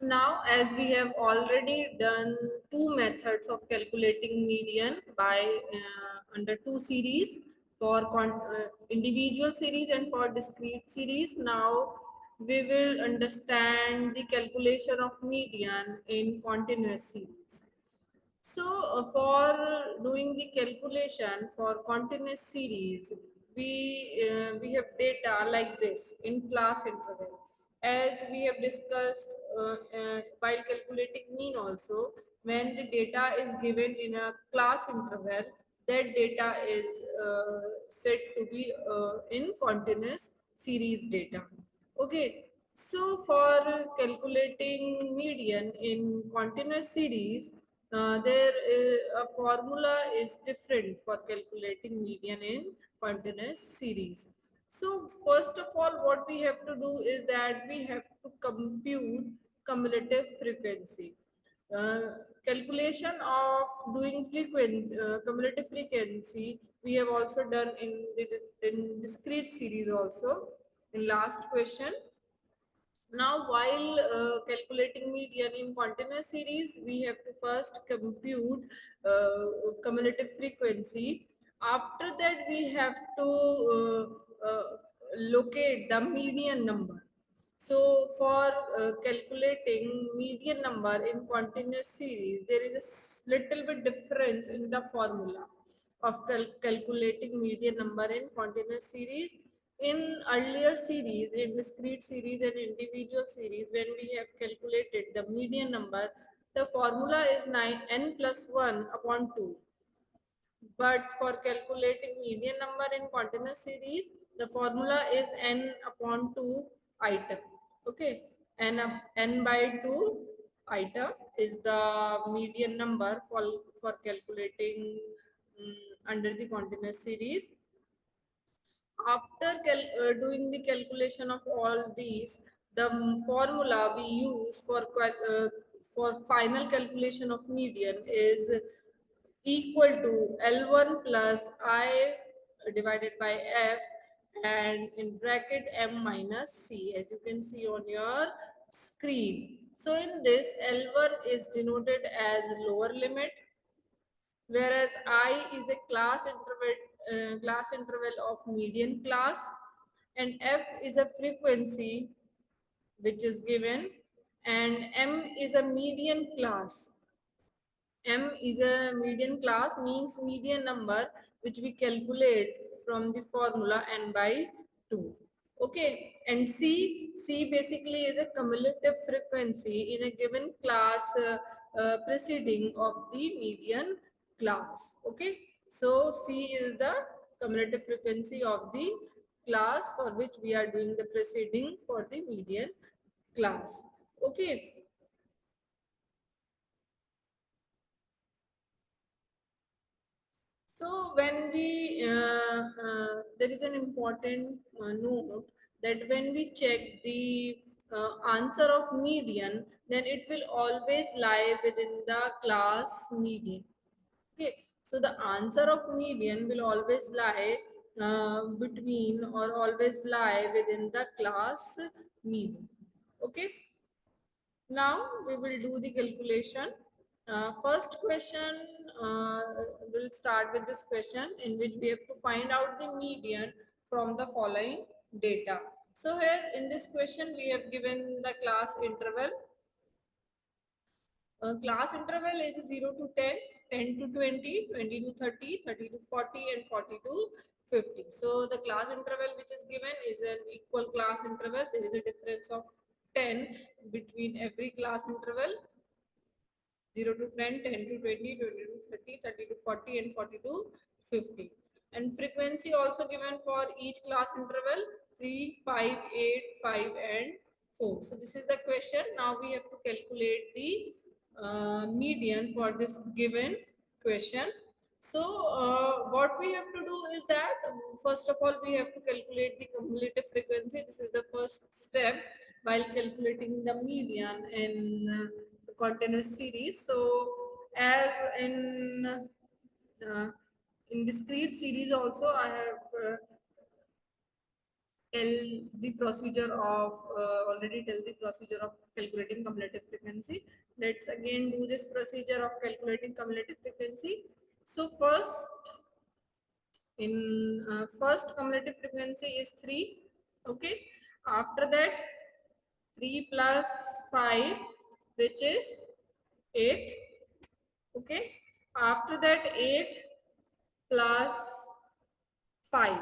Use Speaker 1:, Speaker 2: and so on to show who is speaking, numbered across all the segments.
Speaker 1: Now, as we have already done two methods of calculating median by under two series for individual series and for discrete series, now we will understand the calculation of median in continuous series. So, for doing the calculation for continuous series, we have data like this in class interval. As we have discussed while calculating mean also, when the data is given in a class interval, that data is said to be in continuous series data. Okay, so for calculating median in continuous series, there is a formula is different for calculating median in continuous series. So first of all, what we have to do is that we have to compute cumulative frequency. Uh, Calculation of doing cumulative frequency we have also done in discrete series also in last question. Now, while calculating median in continuous series, we have to first compute cumulative frequency. After that, we have to locate the median number. So, for calculating median number in continuous series, there is a little bit difference in the formula of calculating median number in continuous series. In earlier series, in discrete series and individual series, when we have calculated the median number, the formula is 9 n plus 1 upon 2. But for calculating median number in continuous series, the formula is n upon 2 item. Okay, n by 2 item is the median number for calculating under the continuous series. After doing the calculation of all these, the formula we use for final calculation of median is equal to L1 plus I divided by F and in bracket M minus C, as you can see on your screen. So in this, L1 is denoted as lower limit, whereas I is a class interval of median class, and F is a frequency which is given, and M is a median class. M is a median class, means median number which we calculate from the formula n by 2. Okay, and C basically is a cumulative frequency in a given class preceding of the median class. Okay, so C is the cumulative frequency of the class for which we are doing the preceding for the median class. Okay, so when there is an important note that when we check the answer of median, then it will always lie within the class median. Okay, so the answer of median will always lie between or always lie within the class median. Okay. Now we will do the calculation. First question, uh, we'll start with this question in which we have to find out the median from the following data. So here in this question we have given the class interval. Class interval is 0 to 10, 10 to 20, 20 to 30, 30 to 40 and 40 to 50. So the class interval which is given is an equal class interval. There is a difference of 10 between every class interval. 0 to 10, 10 to 20, 20 to 30, 30 to 40 and 40 to 50. And frequency also given for each class interval 3, 5, 8, 5 and 4. So this is the question. Now we have to calculate the median for this given question. So what we have to do is that first of all we have to calculate the cumulative frequency. This is the first step while calculating the median in the continuous series. So as uh, in discrete series also I have tell the procedure of already tell the procedure of calculating cumulative frequency. Let's again do this procedure of calculating cumulative frequency. So first cumulative frequency is 3. Okay, after that 3 plus 5, which is 8. Okay, after that 8 plus 5.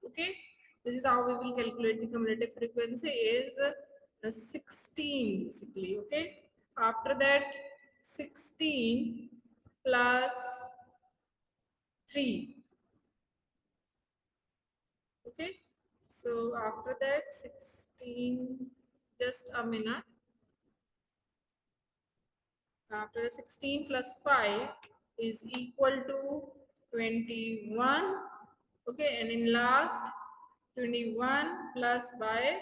Speaker 1: Okay, this is how we will calculate the cumulative frequency is 16 basically. Okay, after that 16 plus 3. Okay, so after that 16, just a minute, after the 16 plus 5 is equal to 21. Okay, and in last 21 plus by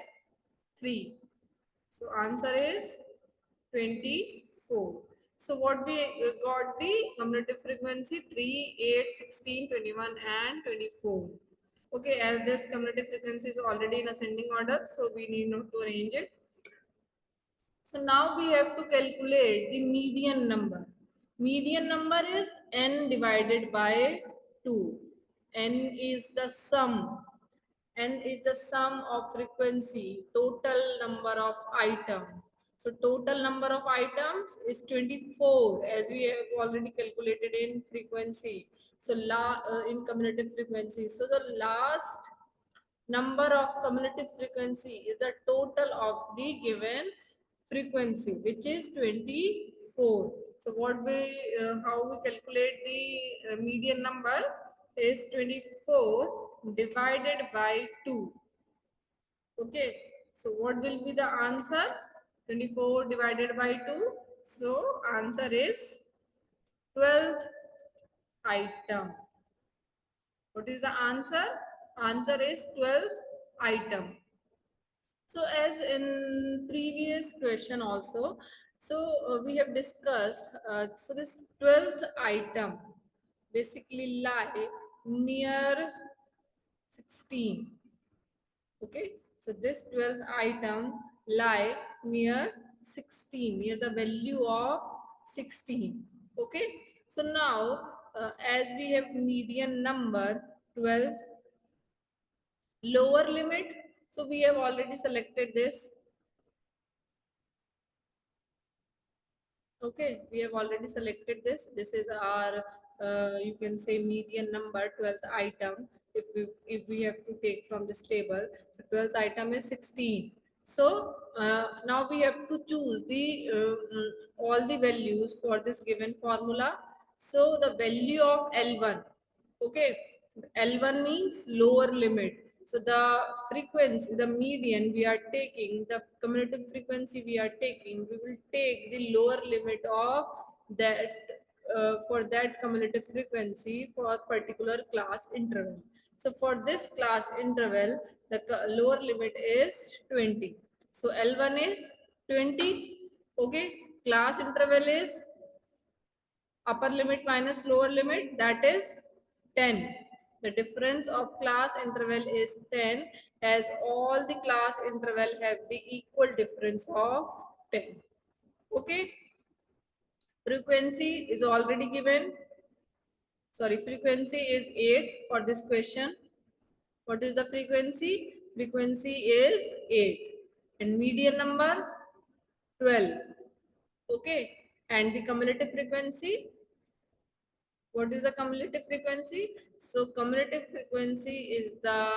Speaker 1: 3, so answer is 24. So what we got the cumulative frequency 3, 8, 16, 21 and 24. Okay, as this cumulative frequency is already in ascending order, so we need not to arrange it. So now we have to calculate the median number. Median number is n divided by 2. N is the sum. N is the sum of frequency, total number of items. So total number of items is 24, as we have already calculated in frequency. So in cumulative frequency. So the last number of cumulative frequency is the total of the given frequency, which is 24. So what we how we calculate the median number is 24 divided by 2. Okay, so what will be the answer? 24 divided by 2, so answer is 12th item. What is the answer? Answer is 12th item. So as in previous question also, so we have discussed, so this 12th item basically lie near 16. Okay, so this 12th item lie near 16, near the value of 16. Okay, so now as we have median number 12, lower limit, so we have already selected this. Okay, we have already selected this. This is our, you can say median number, 12th item. If we have to take from this table, so 12th item is 16. So now we have to choose the all the values for this given formula. So the value of L1, okay, L1 means lower limit. So the frequency, the median we are taking, the cumulative frequency we are taking, we will take the lower limit of that for that cumulative frequency for particular class interval. So for this class interval, the lower limit is 20. So L1 is 20. Okay, class interval is upper limit minus lower limit, that is 10. The difference of class interval is 10, as all the class interval have the equal difference of 10. Okay, frequency is already given. Sorry, frequency is 8 for this question. What is the frequency? Frequency is 8 and median number 12. Okay, and the cumulative frequency, what is the cumulative frequency? So cumulative frequency is the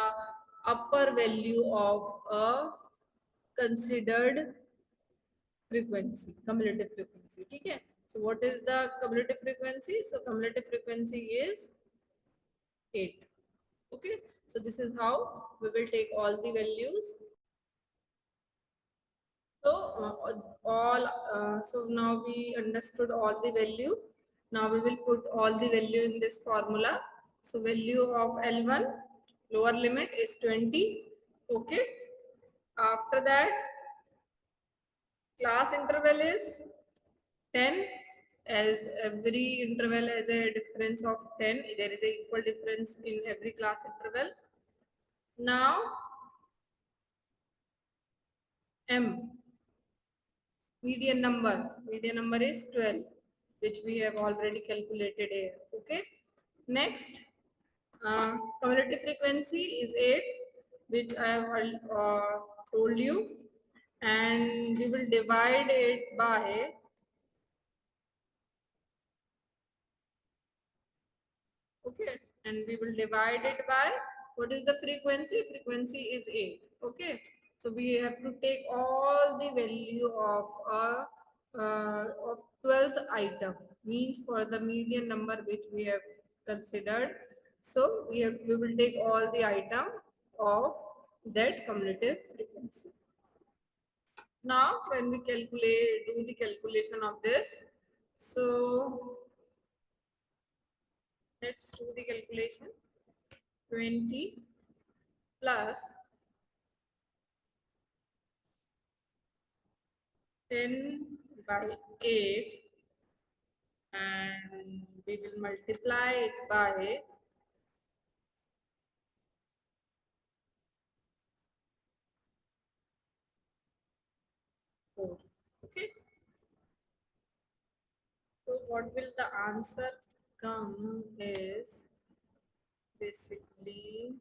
Speaker 1: upper value of a considered frequency, cumulative frequency. Okay. So what is the cumulative frequency? So cumulative frequency is 8. Okay. So this is how we will take all the values. So so now we understood all the value. Now we will put all the value in this formula. So value of L1 lower limit is 20. Okay. After that, class interval is 10, as every interval has a difference of 10. There is a equal difference in every class interval. Now M. Median number is 12, which we have already calculated here. Okay. Next, cumulative frequency is 8, which I have told you, and we will divide it by, okay, and we will divide it by, what is the frequency? Frequency is 8. Okay, so we have to take all the value of of 12th item, means for the median number which we have considered. So we will take all the item of that cumulative frequency. Now when we do the calculation of this, so let's do the calculation. 20 plus 10 by 8, and we will multiply it by 4. Okay, so what will the answer come is, basically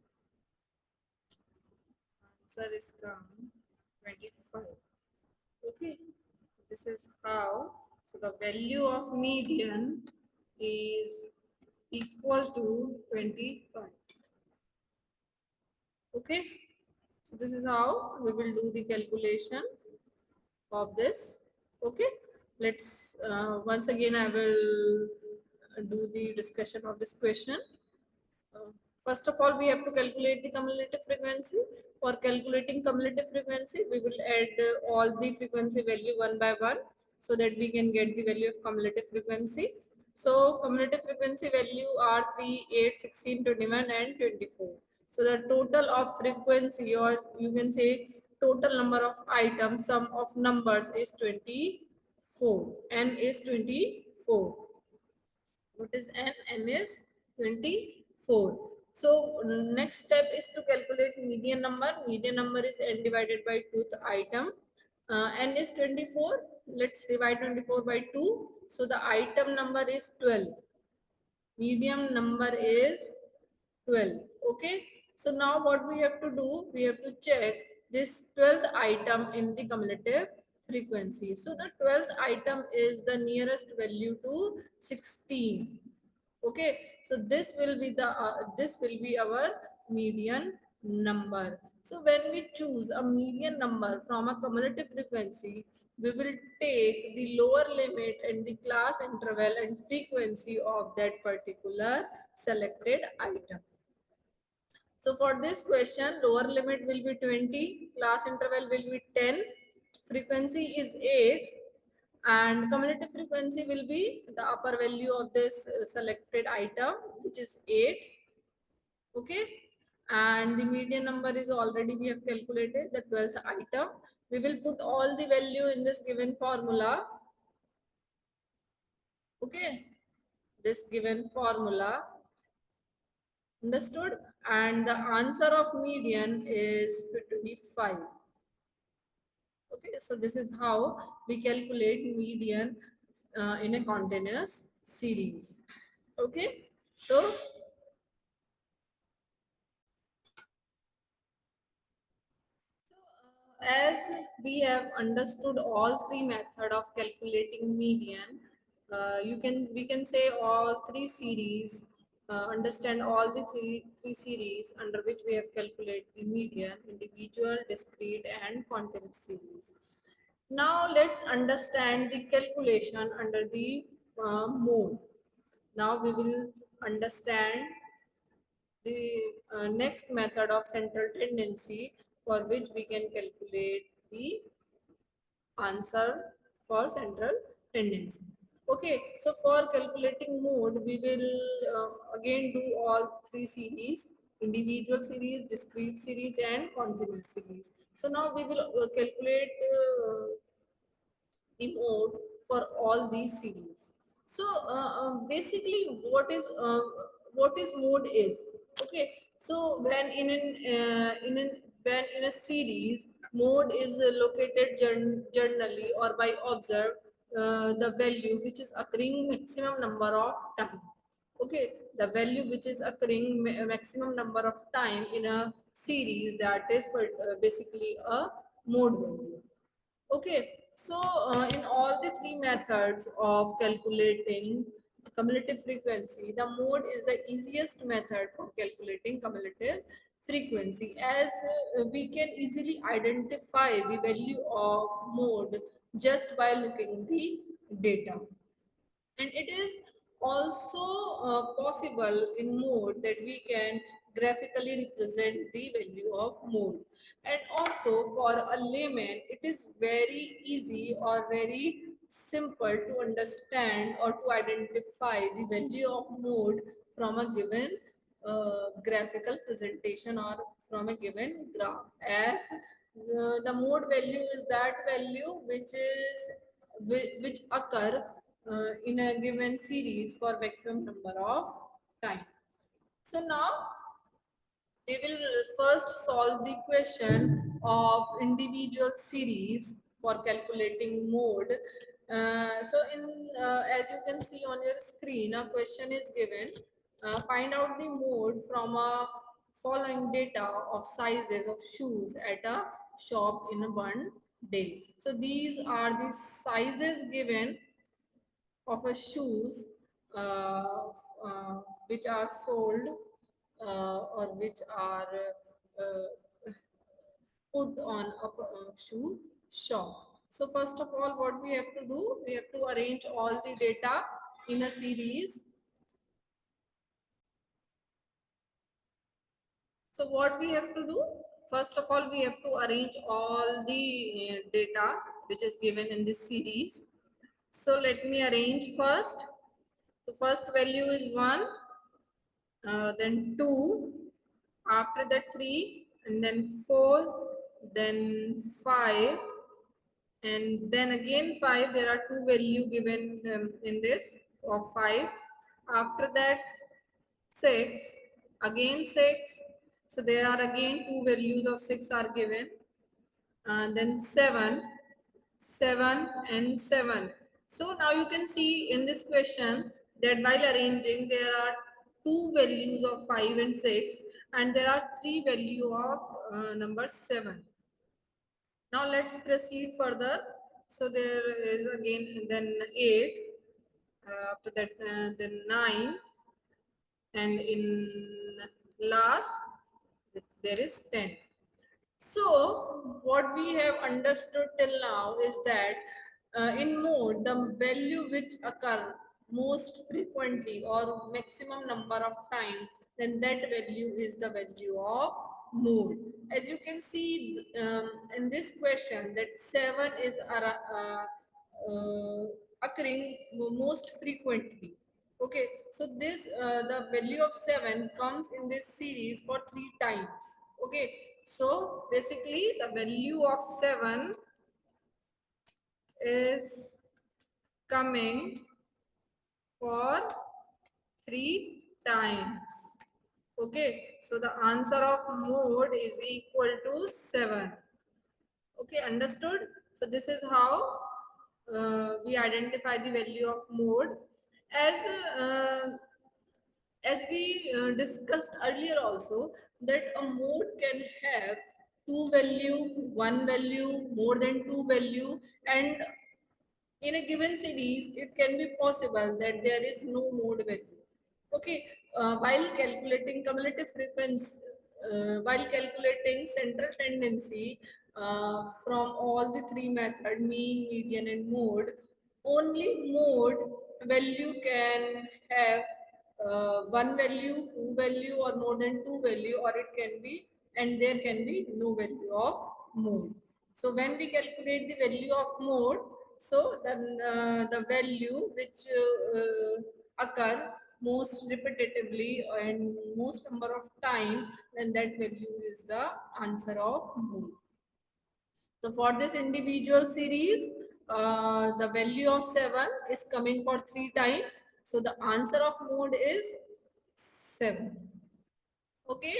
Speaker 1: answer is come 25. Okay, this is how. So the value of median is equal to 25. Okay, so this is how we will do the calculation of this. Okay, let's once again I will do the discussion of this question. uh, First of all, we have to calculate the cumulative frequency. For calculating cumulative frequency, we will add all the frequency value one by one, so that we can get the value of cumulative frequency. So cumulative frequency value are 3, 8, 16, 21 and 24. So the total of frequency, or you can say total number of items, sum of numbers is 24. N is 24. What is n? N is 24. So next step is to calculate median number. Median number is n divided by 2th item. N is 24. Let's divide 24 by 2. So the item number is 12. Median number is 12. Okay, so now what we have to do, we have to check this 12th item in the cumulative frequency. So the 12th item is the nearest value to 16. Okay, so this will be our median number. So when we choose a median number from a cumulative frequency, we will take the lower limit and the class interval and frequency of that particular selected item. So for this question, lower limit will be 20, class interval will be 10, frequency is 8, and cumulative frequency will be the upper value of this selected item, which is 8. Okay, and the median number is already we have calculated, the 12th item. We will put all the value in this given formula. Okay, this given formula, understood, and the answer of median is 25. Okay, so this is how we calculate median in a continuous series. Okay, so as we have understood all three method of calculating median, we can say all three series, understand all the three series under which we have calculated the median: individual, discrete and continuous series. Now let's understand the calculation under the mode. Now we will understand the next method of central tendency, for which we can calculate the answer for central tendency. Okay, so for calculating mode, we will again do all three series: individual series, discrete series and continuous series. So now we will calculate the mode for all these series. So basically what is mode is, okay, so when in an when in a series, Mode is located generally or by observe the value which is occurring maximum number of time. Okay, the value which is occurring maximum number of time in a series, that is basically a mode value. Okay, so in all the three methods of calculating cumulative frequency, the mode is the easiest method for calculating cumulative frequency, as we can easily identify the value of mode just by looking the data. And it is also possible in mode that we can graphically represent the value of mode. And also for a layman it is very easy or very simple to understand or to identify the value of mode from a given graphical presentation or from a given graph, as the mode value is that value which occur in a given series for maximum number of time. So now we will first solve the question of individual series for calculating mode. So as you can see on your screen, a question is given. Find out the mode from a following data of sizes of shoes at a shop in one day. So these are the sizes given of a shoes uh, uh, which are sold or which are put on a shoe shop. So first of all, what we have to do, we have to arrange all the data in a series. So what we have to do, first of all, we have to arrange all the data which is given in this series. So let me arrange first. The first value is 1, then 2, after that 3, and then 4, then 5, and then again 5. There are two value given in this of 5. After that 6, again 6. So there are again two values of 6 are given. Then 7, 7 and 7. So now you can see in this question that while arranging there are two values of 5 and 6, and there are three value of number 7. Now let's proceed further. So there is again then 8, after that then 9, and in last there is 10. So what we have understood till now is that in mode, the value which occur most frequently or maximum number of time, then that value is the value of mode. As you can see in this question, that 7 is occurring most frequently. Okay, so this the value of 7 comes in this series for 3 times. Okay, so basically the value of 7 is coming for 3 times. Okay, so the answer of mode is equal to 7. Okay, understood? So this is how we identify the value of mode. As as we discussed earlier also, that a mode can have two value, one value, more than two value, and in a given series it can be possible that there is no mode value. Okay, while calculating cumulative frequency, while calculating central tendency from all the three method, mean, median and mode, only mode value can have one value, two value, or more than two value, or it can be, and there can be no value of mode. So when we calculate the value of mode, so then the value which occur most repetitively and most number of time, then that value is the answer of mode. So for this individual series, the value of 7 is coming for 3 times. So the answer of mode is 7. Okay.